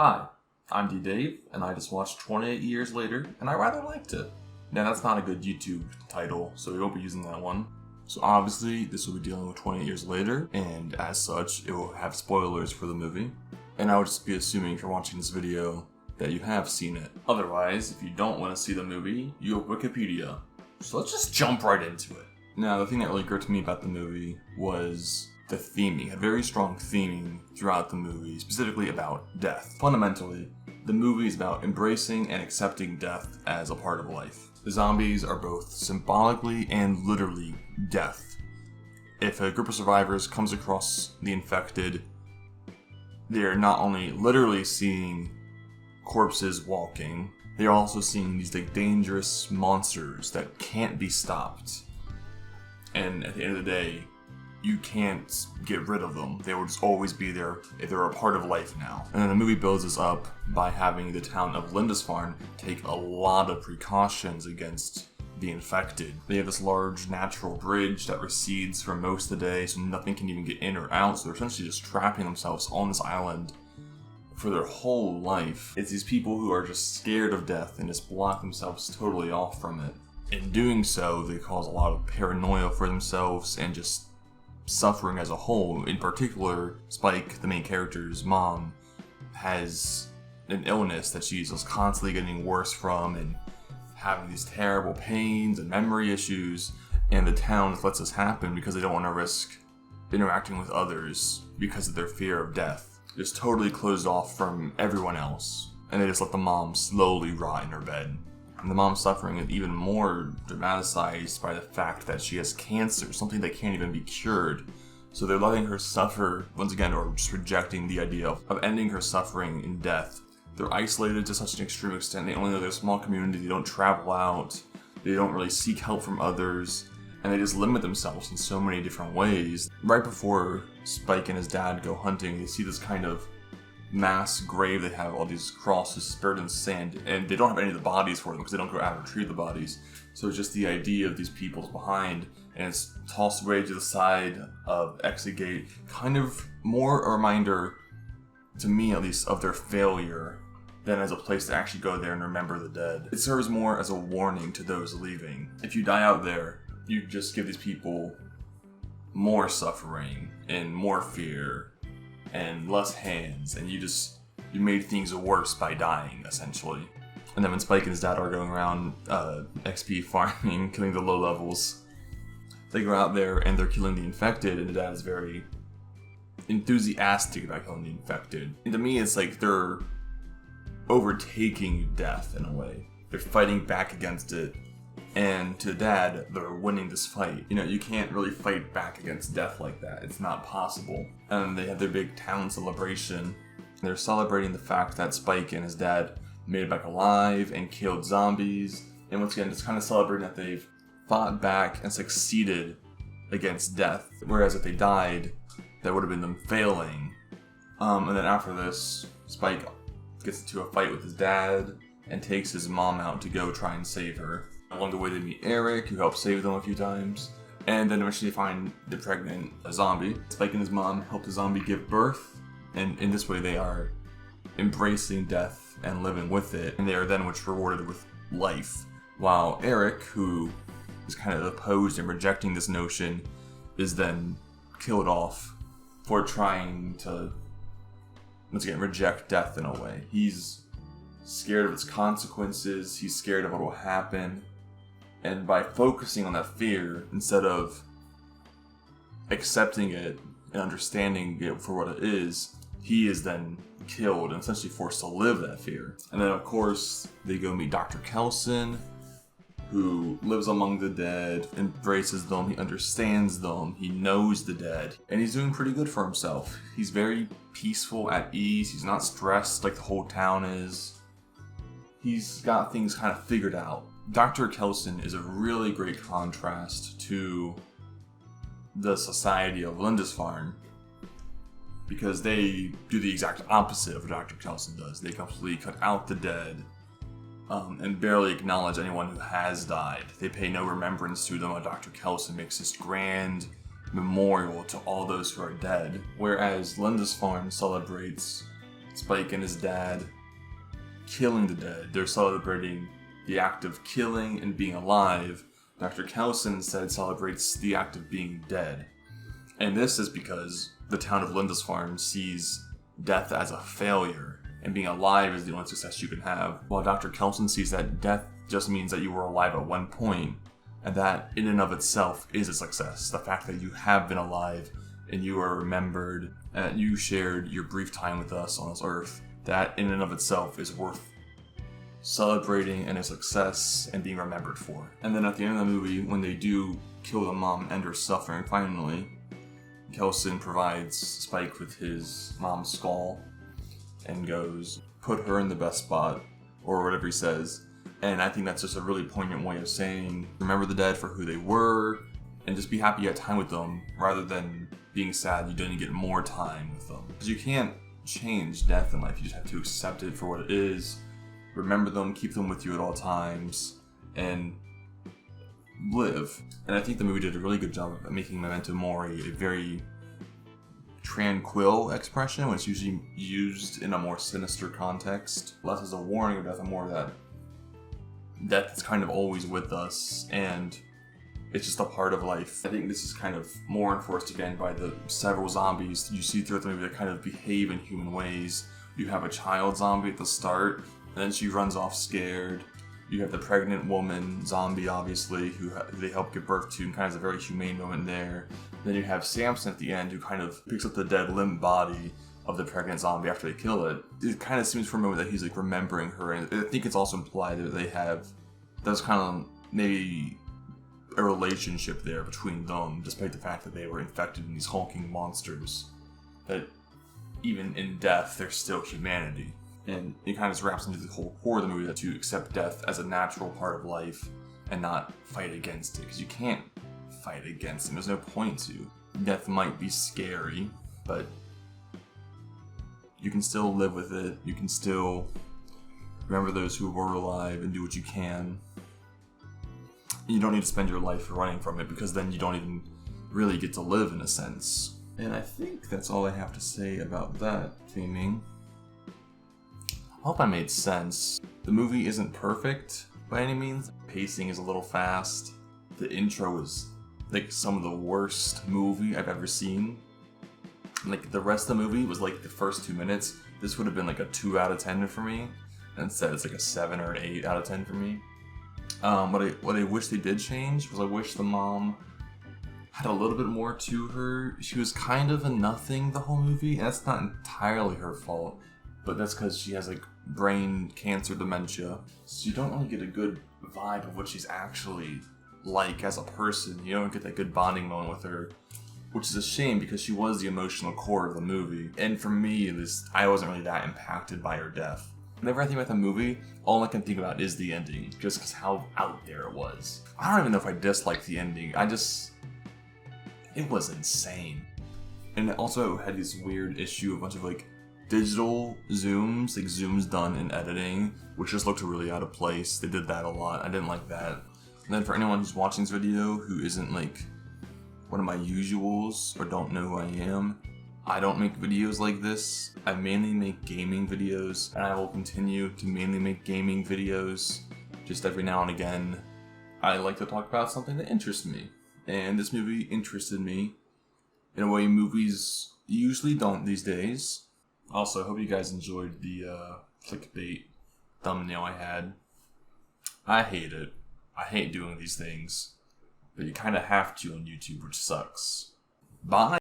Hi, I'm D-Dave, and I just watched 28 Years Later, and I rather liked it. Now, that's not a good YouTube title, so we won't be using that one. So obviously, this will be dealing with 28 Years Later, and as such, it will have spoilers for the movie. And I would just be assuming if you're watching this video that you have seen it. Otherwise, if you don't want to see the movie, you have Wikipedia. So let's just jump right into it. Now, the thing that really occurred to me about the movie was the theming. It had very strong theming throughout the movie, specifically about death. Fundamentally, the movie is about embracing and accepting death as a part of life. The zombies are both symbolically and literally death. If a group of survivors comes across the infected, they're not only literally seeing corpses walking, they're also seeing these dangerous monsters that can't be stopped. And at the end of the day, you can't get rid of them. They will just always be there. They're a part of life now. And then the movie builds us up by having the town of Lindisfarne take a lot of precautions against the infected. They have this large natural bridge that recedes for most of the day, so nothing can even get in or out. So they're essentially just trapping themselves on this island for their whole life. It's these people who are just scared of death and just block themselves totally off from it. In doing so, they cause a lot of paranoia for themselves and just suffering as a whole. In particular, Spike, the main character's mom, has an illness that she's just constantly getting worse from and having these terrible pains and memory issues, and the town lets this happen because they don't want to risk interacting with others because of their fear of death. Just totally closed off from everyone else, and they just let the mom slowly rot in her bed. And the mom's suffering is even more dramatized by the fact that she has cancer, something that can't even be cured. So they're letting her suffer, once again, or just rejecting the idea of ending her suffering in death. They're isolated to such an extreme extent. They only know their small community, they don't travel out, they don't really seek help from others, and they just limit themselves in so many different ways. Right before Spike and his dad go hunting, they see this kind of mass grave. They have all these crosses buried in sand, and they don't have any of the bodies for them because they don't go out and retrieve the bodies. So it's just the idea of these people's behind, and it's tossed away to the side of Exit Gate, kind of more a reminder, to me at least, of their failure than as a place to actually go there and remember the dead. It serves more as a warning to those leaving. If you die out there, you just give these people more suffering and more fear and less hands, and you made things worse by dying, essentially. And then when Spike and his dad are going around XP farming, killing the low levels, they go out there and they're killing the infected, and the dad is very enthusiastic about killing the infected. And to me, it's like they're overtaking death in a way. They're fighting back against it, and to Dad, they're winning this fight. You know, you can't really fight back against death like that. It's not possible. And they have their big town celebration. They're celebrating the fact that Spike and his dad made it back alive and killed zombies. And once again, it's kind of celebrating that they've fought back and succeeded against death. Whereas if they died, that would have been them failing. And then after this, Spike gets into a fight with his dad and takes his mom out to go try and save her. Along the way, they meet Eric, who helps save them a few times, and then eventually they find the pregnant zombie. Spike and his mom help the zombie give birth, and in this way they are embracing death and living with it, and they are then rewarded with life. While Eric, who is kind of opposed and rejecting this notion, is then killed off for trying to, once again, reject death in a way. He's scared of its consequences, he's scared of what will happen. And by focusing on that fear, instead of accepting it and understanding it for what it is, he is then killed and essentially forced to live that fear. And then, of course, they go meet Dr. Kelson, who lives among the dead, embraces them, he understands them, he knows the dead, and he's doing pretty good for himself. He's very peaceful, at ease, he's not stressed like the whole town is. He's got things kind of figured out. Dr. Kelson is a really great contrast to the society of Lindisfarne, because they do the exact opposite of what Dr. Kelson does. They completely cut out the dead and barely acknowledge anyone who has died. They pay no remembrance to them, while Dr. Kelson makes this grand memorial to all those who are dead, whereas Lindisfarne celebrates Spike and his dad killing the dead. They're celebrating the act of killing and being alive. Dr. Kelson instead celebrates the act of being dead. And this is because the town of Lindisfarne sees death as a failure, and being alive is the only success you can have, while Dr. Kelson sees that death just means that you were alive at one point, and that in and of itself is a success. The fact that you have been alive and you are remembered, and you shared your brief time with us on this earth, that in and of itself is worth celebrating and a success and being remembered for. And then at the end of the movie, when they do kill the mom and her suffering finally, Kelson provides Spike with his mom's skull and goes, "Put her in the best spot," or whatever he says. And I think that's just a really poignant way of saying, remember the dead for who they were, and just be happy you had time with them, rather than being sad you didn't get more time with them. Because you can't change death in life, you just have to accept it for what it is, remember them, keep them with you at all times, and live. And I think the movie did a really good job of making Memento Mori a very tranquil expression, when it's usually used in a more sinister context. Less as a warning of death and more that death is kind of always with us, and it's just a part of life. I think this is kind of more enforced again by the several zombies you see throughout the movie that kind of behave in human ways. You have a child zombie at the start, and then she runs off scared. You have the pregnant woman zombie, obviously, who they help give birth to, and kind of has a very humane moment there. Then you have Samson at the end, who kind of picks up the dead limp body of the pregnant zombie after they kill it. It kind of seems for a moment that he's like remembering her, and I think it's also implied that they have, that's kind of maybe a relationship there between them, despite the fact that they were infected in these hulking monsters. That even in death, there's still humanity. And it kind of just wraps into the whole core of the movie, that to accept death as a natural part of life and not fight against it, because you can't fight against it. There's no point to. Death might be scary, but you can still live with it. You can still remember those who were alive and do what you can. You don't need to spend your life running from it, because then you don't even really get to live in a sense. And I think that's all I have to say about that theming. I hope I made sense. The movie isn't perfect by any means. Pacing is a little fast. The intro is like some of the worst movie I've ever seen. Like the rest of the movie was like the first 2 minutes. This would have been like a 2 out of 10 for me. And instead it's like a 7 or an 8 out of 10 for me. What I wish they did change was, I wish the mom had a little bit more to her. She was kind of a nothing the whole movie, and that's not entirely her fault, but that's because she has like brain cancer dementia, so you don't really get a good vibe of what she's actually like as a person. You don't get that good bonding moment with her, which is a shame, because she was the emotional core of the movie. And for me, at least, I wasn't really that impacted by her death. Whenever I think about the movie, all I can think about is the ending, just because how out there it was. I don't even know if I disliked the ending. It was insane. And it also had this weird issue of a bunch of like digital zooms, like zooms done in editing, which just looked really out of place. They did that a lot. I didn't like that. And then for anyone who's watching this video who isn't like one of my usuals or don't know who I am, I don't make videos like this. I mainly make gaming videos, and I will continue to mainly make gaming videos. Just every now and again, I like to talk about something that interests me. And this movie interested me in a way movies usually don't these days. Also, I hope you guys enjoyed the clickbait thumbnail I had. I hate it. I hate doing these things. But you kind of have to on YouTube, which sucks. Bye!